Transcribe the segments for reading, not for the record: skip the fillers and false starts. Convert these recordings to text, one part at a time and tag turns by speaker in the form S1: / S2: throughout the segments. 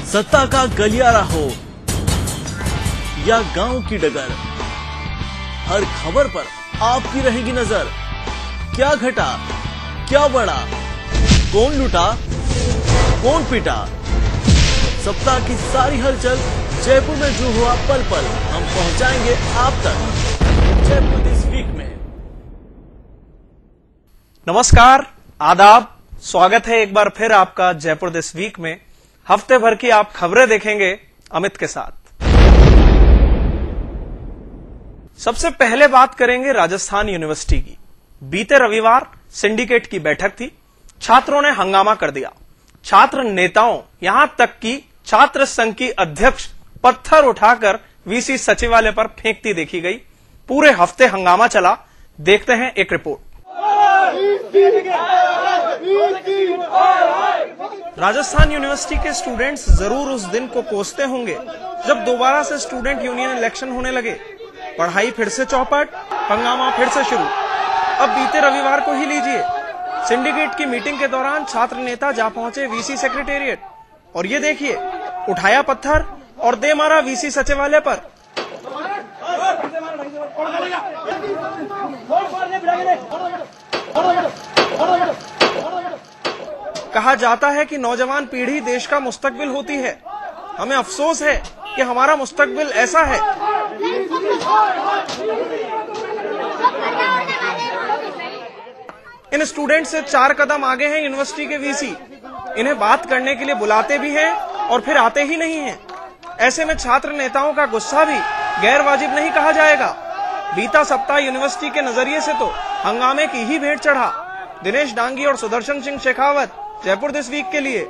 S1: सत्ता का गलियारा हो या गांव की डगर, हर खबर पर आपकी रहेगी नजर। क्या घटा, क्या बढ़ा, कौन लुटा, कौन पिटा, सप्ताह की सारी हलचल जयपुर में जो हुआ पल पल हम पहुंचाएंगे आप तक जयपुर दिस वीक में।
S2: नमस्कार, आदाब, स्वागत है एक बार फिर आपका जयपुर दिस वीक में। हफ्ते भर की आप खबरें देखेंगे अमित के साथ। सबसे पहले बात करेंगे राजस्थान यूनिवर्सिटी की। बीते रविवार सिंडिकेट की बैठक थी। छात्रों ने हंगामा कर दिया। छात्र नेताओं, यहां तक कि छात्र संघ की अध्यक्ष पत्थर उठाकर वीसी सचिवालय पर फेंकती देखी गई। पूरे हफ्ते हंगामा चला। देखते हैं एक रिपोर्ट। राजस्थान यूनिवर्सिटी के स्टूडेंट्स जरूर उस दिन को कोसते होंगे जब दोबारा से स्टूडेंट यूनियन इलेक्शन होने लगे। पढ़ाई फिर से चौपट, हंगामा फिर से शुरू। अब बीते रविवार को ही लीजिए, सिंडिकेट की मीटिंग के दौरान छात्र नेता जा पहुंचे वीसी सेक्रेटेरिएट और ये देखिए, उठाया पत्थर और दे मारा वीसी सचिवालय पर। कहा जाता है कि नौजवान पीढ़ी देश का मुस्तकबिल होती है। हमें अफसोस है कि हमारा मुस्तकबिल ऐसा है। इन स्टूडेंट से 4 कदम आगे हैं यूनिवर्सिटी के वीसी। इन्हें बात करने के लिए बुलाते भी हैं और फिर आते ही नहीं हैं। ऐसे में छात्र नेताओं का गुस्सा भी गैर वाजिब नहीं कहा जाएगा। बीता सप्ताह यूनिवर्सिटी के नजरिए से तो हंगामे की ही भेंट चढ़ा। दिनेश डांगी और सुदर्शन सिंह शेखावत, जयपुर दिस वीक के लिए।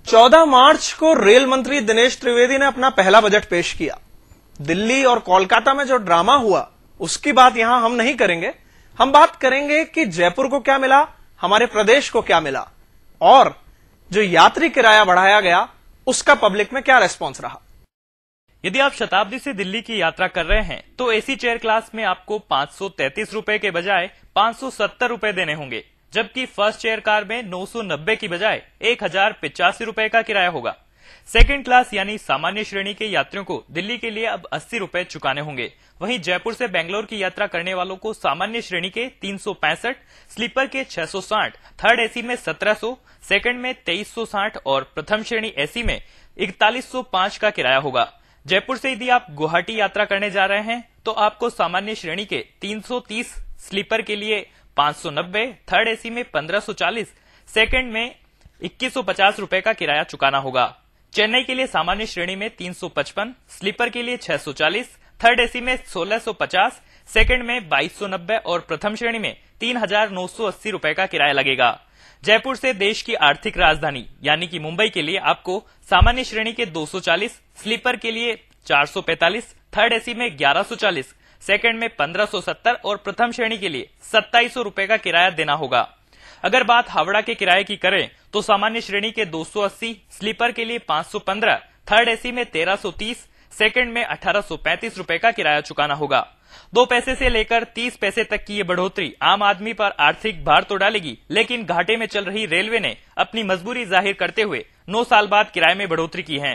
S2: चौदह मार्च को रेल मंत्री दिनेश त्रिवेदी ने अपना पहला बजट पेश किया। दिल्ली और कोलकाता में जो ड्रामा हुआ उसकी बात यहां हम नहीं करेंगे। हम बात करेंगे कि जयपुर को क्या मिला, हमारे प्रदेश को क्या मिला, और जो यात्री किराया बढ़ाया गया उसका पब्लिक में क्या रेस्पॉन्स रहा।
S3: यदि आप शताब्दी से दिल्ली की यात्रा कर रहे हैं तो एसी चेयर क्लास में आपको 533 रुपए के बजाय 570 रुपए देने होंगे, जबकि फर्स्ट चेयर कार में 990 की बजाय 1085 रुपए का किराया होगा। सेकंड क्लास यानी सामान्य श्रेणी के यात्रियों को दिल्ली के लिए अब 80 रुपए चुकाने होंगे। वहीं जयपुर से बेंगलोर की यात्रा करने वालों को सामान्य श्रेणी के 365, स्लीपर के 660, थर्ड एसी में 1700, सेकंड में 2360 और प्रथम श्रेणी एसी में 4105 का किराया होगा। जयपुर से यदि आप गुवाहाटी यात्रा करने जा रहे हैं तो आपको सामान्य श्रेणी के 330, स्लीपर के लिए 590, थर्ड एसी में 1540, सेकंड में 2150 रुपए का किराया चुकाना होगा। चेन्नई के लिए सामान्य श्रेणी में 355, स्लीपर के लिए 640, थर्ड एसी में 1650, सेकंड में 2290 और प्रथम श्रेणी में 3980 रुपए का किराया लगेगा। जयपुर से देश की आर्थिक राजधानी यानी कि मुंबई के लिए आपको सामान्य श्रेणी के 240, स्लीपर के लिए 445, थर्ड एसी में 1140, सेकंड में 1570 और प्रथम श्रेणी के लिए 2700 रुपए का किराया देना होगा। अगर बात हावड़ा के किराए की करें तो सामान्य श्रेणी के 280, स्लीपर के लिए 515, थर्ड एसी में 1330, सेकंड में 1835 रुपए का किराया चुकाना होगा। 2 पैसे से लेकर 30 पैसे तक की ये बढ़ोतरी आम आदमी पर आर्थिक भार तो डालेगी, लेकिन घाटे में चल रही रेलवे ने अपनी मजबूरी जाहिर करते हुए 9 साल बाद किराए में बढ़ोतरी की है।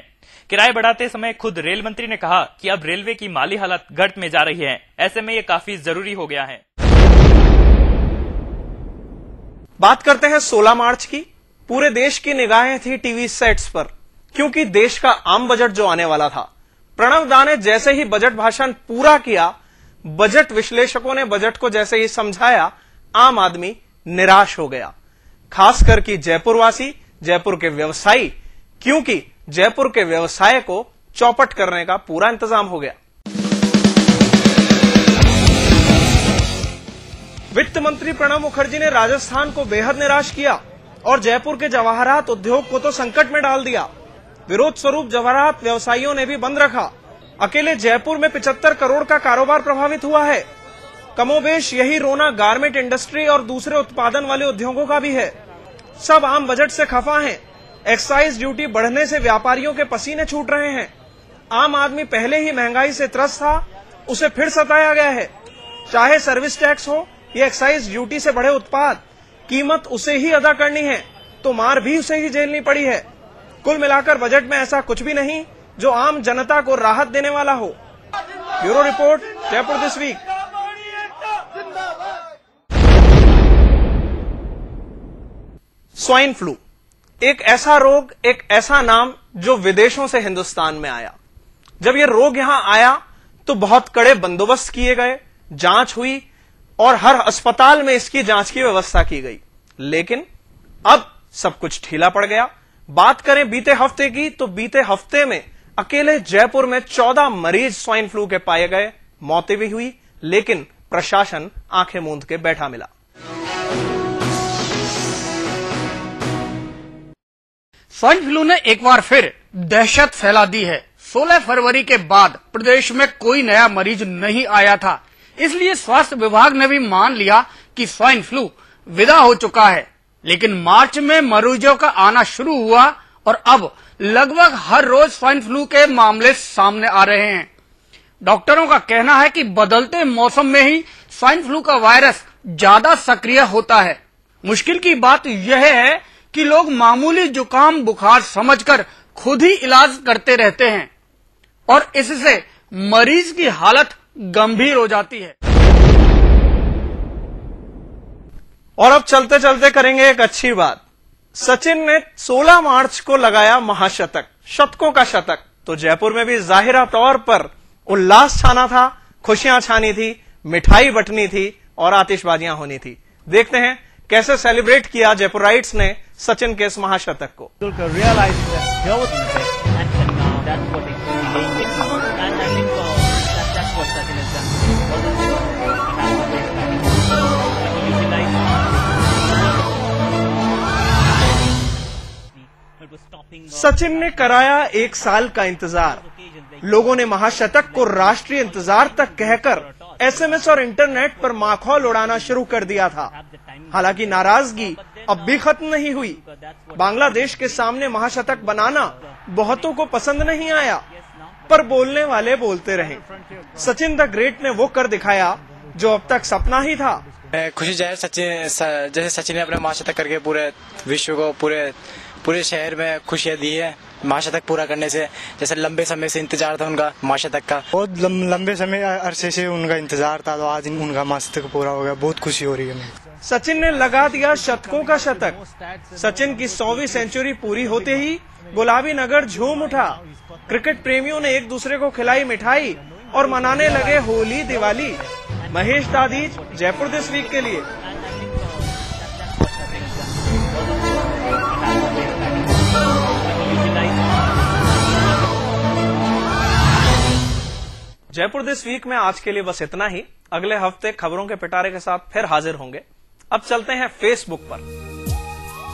S3: किराए बढ़ाते समय खुद रेल मंत्री ने कहा कि अब रेलवे की माली हालत गर्त में जा रही है। ऐसे में ये काफी जरूरी हो गया है।
S2: बात करते हैं 16 मार्च की। पूरे देश की निगाहें थी टीवी सेट्स पर, क्योंकि देश का आम बजट जो आने वाला था। प्रणव दा ने जैसे ही बजट भाषण पूरा किया, बजट विश्लेषकों ने बजट को जैसे ही समझाया, आम आदमी निराश हो गया। खासकर कि जयपुरवासी, जयपुर के व्यवसायी, क्योंकि जयपुर के व्यवसाय को चौपट करने का पूरा इंतजाम हो गया। वित्त मंत्री प्रणब मुखर्जी ने राजस्थान को बेहद निराश किया और जयपुर के जवाहरात उद्योग को तो संकट में डाल दिया। विरोध स्वरूप जवाहरात व्यवसायियों ने भी बंद रखा। अकेले जयपुर में 75 करोड़ का कारोबार प्रभावित हुआ है। कमोबेश यही रोना गारमेंट इंडस्ट्री और दूसरे उत्पादन वाले उद्योगों का भी है। सब आम बजट से खफा हैं। एक्साइज ड्यूटी बढ़ने से व्यापारियों के पसीने छूट रहे हैं। आम आदमी पहले ही महंगाई से त्रस्त था, उसे फिर सताया गया है। चाहे सर्विस टैक्स हो या एक्साइज ड्यूटी से बढ़े उत्पाद, कीमत उसे ही अदा करनी है, तो मार भी उसे ही झेलनी पड़ी है। कुल मिलाकर बजट में ऐसा कुछ भी नहीं जो आम जनता को राहत देने वाला हो। Bureau report, Jaipur this week. Swine flu एक ऐसा रोग, एक ऐसा नाम जो विदेशों से हिंदुस्तान में आया। जब यह रोग यहां आया तो बहुत कड़े बंदोबस्त किए गए, जांच हुई और हर अस्पताल में इसकी जांच की व्यवस्था की गई। लेकिन अब सब कुछ ढीला पड़ गया। बात करें बीते हफ्ते की, तो बीते हफ्ते में अकेले जयपुर में 14 मरीज स्वाइन फ्लू के पाए गए, मौतें भी हुई, लेकिन प्रशासन आंखें मूंद के बैठा मिला।
S4: स्वाइन फ्लू ने एक बार फिर दहशत फैला दी है। 16 फरवरी के बाद प्रदेश में कोई नया मरीज नहीं आया था, इसलिए स्वास्थ्य विभाग ने भी मान लिया कि स्वाइन फ्लू विदा हो चुका है। लेकिन मार्च में मरीजों का आना शुरू हुआ और अब लगभग हर रोज स्वाइन फ्लू के मामले सामने आ रहे हैं। डॉक्टरों का कहना है कि बदलते मौसम में ही स्वाइन फ्लू का वायरस ज्यादा सक्रिय होता है। मुश्किल की बात यह है कि लोग मामूली जुकाम बुखार समझकर खुद ही इलाज करते रहते हैं और इससे मरीज की हालत गंभीर हो जाती है।
S2: और अब चलते चलते करेंगे एक अच्छी बात। सचिन ने 16 मार्च को लगाया महाशतक, शतकों का शतक। तो जयपुर में भी जाहिरा तौर पर उल्लास छाना था, खुशियां छानी थी, मिठाई बंटनी थी और आतिशबाजियां होनी थी। देखते हैं कैसे सेलिब्रेट किया जयपुराइट्स ने सचिन के इस महाशतक को। सचिन ने कराया 1 साल का इंतजार। लोगों ने महाशतक को राष्ट्रीय इंतजार तक कहकर एसएमएस और इंटरनेट पर माखौल उड़ाना शुरू कर दिया था। हालांकि नाराजगी अब भी खत्म नहीं हुई। बांग्लादेश के सामने महाशतक बनाना बहुतों को पसंद नहीं आया, पर बोलने वाले बोलते रहे। सचिन द ग्रेट ने वो कर दिखाया जो अब तक सपना ही था।
S5: खुशी जैसे सचिन ने अपने महाशतक करके पूरे विश्व को, पूरे शहर में खुशियां दी है महाशतक पूरा करने से। जैसे लंबे समय से इंतजार था उनका महाशतक का,
S6: बहुत लंबे समय अरसे से उनका इंतजार था, तो आज उनका महाशतक पूरा हो गया। बहुत खुशी हो रही है।
S2: सचिन ने लगा दिया शतकों का शतक। सचिन की 100वीं सेंचुरी पूरी होते ही गुलाबी नगर झूम उठा। क्रिकेट प्रेमियों ने एक दूसरे को खिलाई मिठाई और मनाने लगे होली दिवाली। महेश दादीज, जयपुर दिस वीक के लिए। जयपुर दिस वीक में आज के लिए बस इतना ही। अगले हफ्ते खबरों के पिटारे के साथ फिर हाजिर होंगे। अब चलते हैं फेसबुक पर।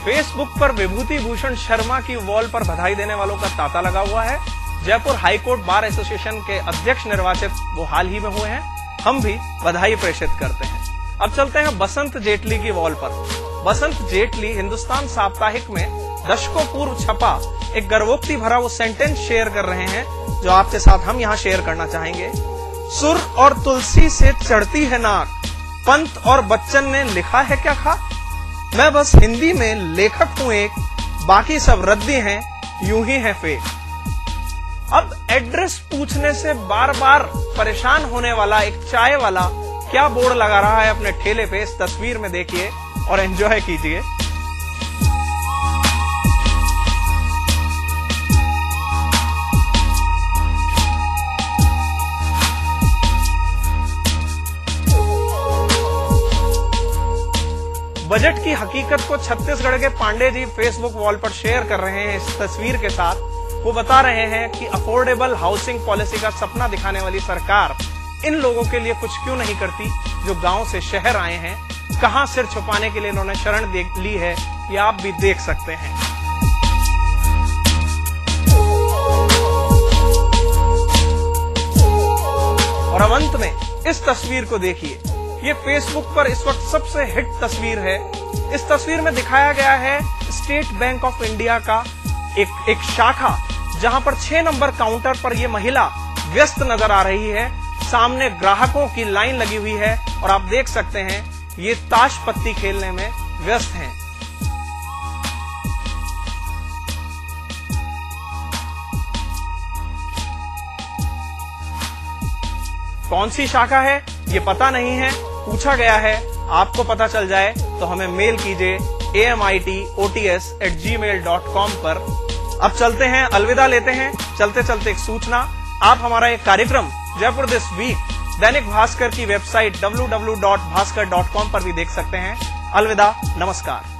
S2: फेसबुक पर विभूति भूषण शर्मा की वॉल पर बधाई देने वालों का तांता लगा हुआ है। जयपुर हाईकोर्ट बार एसोसिएशन के अध्यक्ष निर्वाचित वो हाल ही में हुए हैं। हम भी बधाई प्रेषित करते हैं। अब चलते हैं बसंत जेटली की वॉल पर। बसंत जेटली हिंदुस्तान साप्ताहिक में दशकों पूर्व छपा एक गर्वोक्ति भरा वो सेंटेंस शेयर कर रहे हैं जो आपके साथ हम यहाँ शेयर करना चाहेंगे। सुर और तुलसी से चढ़ती है नाक, पंत और बच्चन ने लिखा है क्या खा। मैं बस हिंदी में लेखक हूं एक, बाकी सब रद्दी हैं, यूं ही है फेक। अब एड्रेस पूछने से बार बार परेशान होने वाला एक चाय वाला क्या बोर्ड लगा रहा है अपने ठेले पे, इस तस्वीर में देखिए और एंजॉय कीजिए। बजट की हकीकत को छत्तीसगढ़ के पांडे जी फेसबुक वॉल पर शेयर कर रहे हैं इस तस्वीर के साथ। वो बता रहे हैं कि अफोर्डेबल हाउसिंग पॉलिसी का सपना दिखाने वाली सरकार इन लोगों के लिए कुछ क्यों नहीं करती जो गांव से शहर आए हैं। कहां सिर छुपाने के लिए इन्होंने शरण ली है, ये आप भी देख सकते हैं। और अब अंत में इस तस्वीर को देखिए। ये फेसबुक पर इस वक्त सबसे हिट तस्वीर है। इस तस्वीर में दिखाया गया है स्टेट बैंक ऑफ इंडिया का एक शाखा जहां पर 6 नंबर काउंटर पर यह महिला व्यस्त नजर आ रही है। सामने ग्राहकों की लाइन लगी हुई है और आप देख सकते हैं ये ताश पत्ती खेलने में व्यस्त हैं। कौन सी शाखा है ये पता नहीं है, पूछा गया है। आपको पता चल जाए तो हमें मेल कीजिए amitots@gmail.com पर। अब चलते हैं, अलविदा लेते हैं। चलते चलते एक सूचना, आप हमारा एक कार्यक्रम जयपुर दिस वीक दैनिक भास्कर की वेबसाइट www.bhaskar.com पर भी देख सकते हैं। अलविदा, नमस्कार।